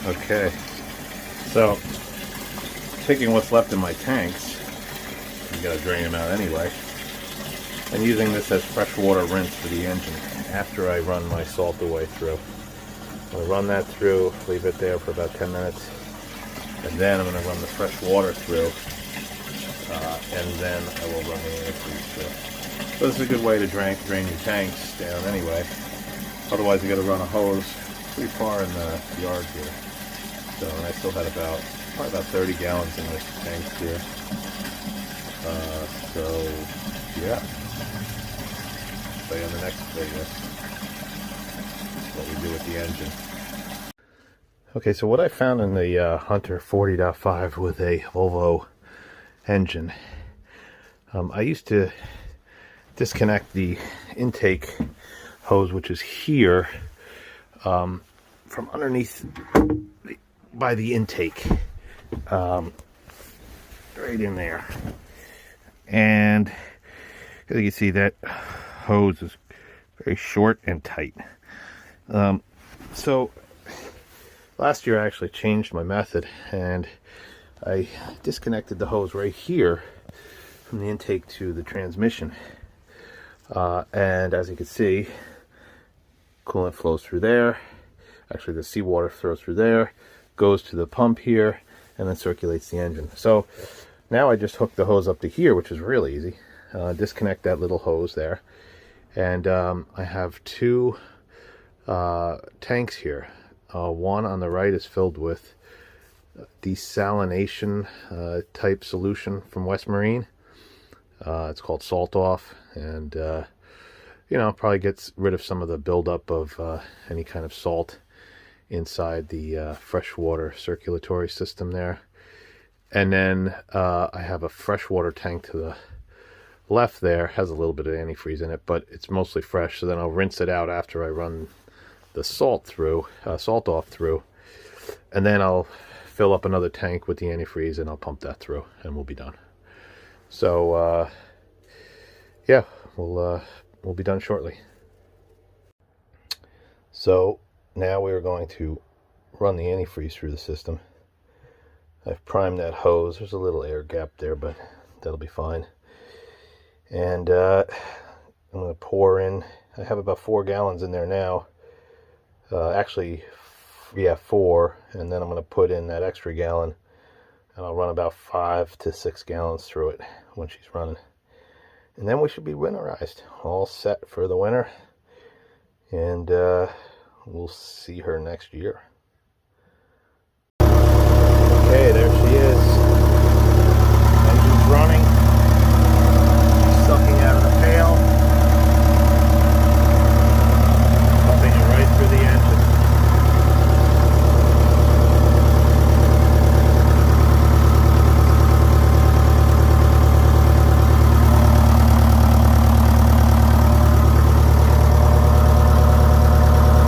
Okay, so taking what's left in my tanks, you gotta drain them out anyway, and using this as fresh water rinse for the engine after I run my salt away through. I'm gonna run that through, leave it there for about 10 minutes, and then I'm gonna run the fresh water through, and then I will run the antifreeze through. So this is a good way to drain your tanks down anyway. Otherwise you gotta run a hose pretty far in the yard here. So I still had probably about 30 gallons in this tank here. So yeah. Stay on the next video. What we do with the engine. Okay, so what I found in the Hunter 40.5 with a Volvo engine, I used to disconnect the intake hose, which is here, from underneath by the intake, right in there. And as you can see, that hose is very short and tight. So last year I actually changed my method, and I disconnected the hose right here from the intake to the transmission. And as you can see, coolant flows through there. Actually, the seawater flows through there, goes to the pump here, and then circulates the engine. So now I just hook the hose up to here, which is really easy. Disconnect that little hose there, and I have two tanks here. One on the right is filled with desalination type solution from West Marine. It's called Salt Off, and you know, probably gets rid of some of the buildup of any kind of salt inside the freshwater circulatory system there. And then I have a freshwater tank to the left there. Has a little bit of antifreeze in it, but it's mostly fresh. So then I'll rinse it out after I run the salt off through, and then I'll fill up another tank with the antifreeze, and I'll pump that through, and we'll be done. So yeah, we'll be done shortly. So now we're going to run the antifreeze through the system. I've primed that hose. There's a little air gap there, but that'll be fine. And I'm going to pour in. I have about 4 gallons in there now. Actually, yeah, 4. And then I'm going to put in that extra gallon, and I'll run about 5 to 6 gallons through it when she's running. And then we should be winterized, all set for the winter. And we'll see her next year.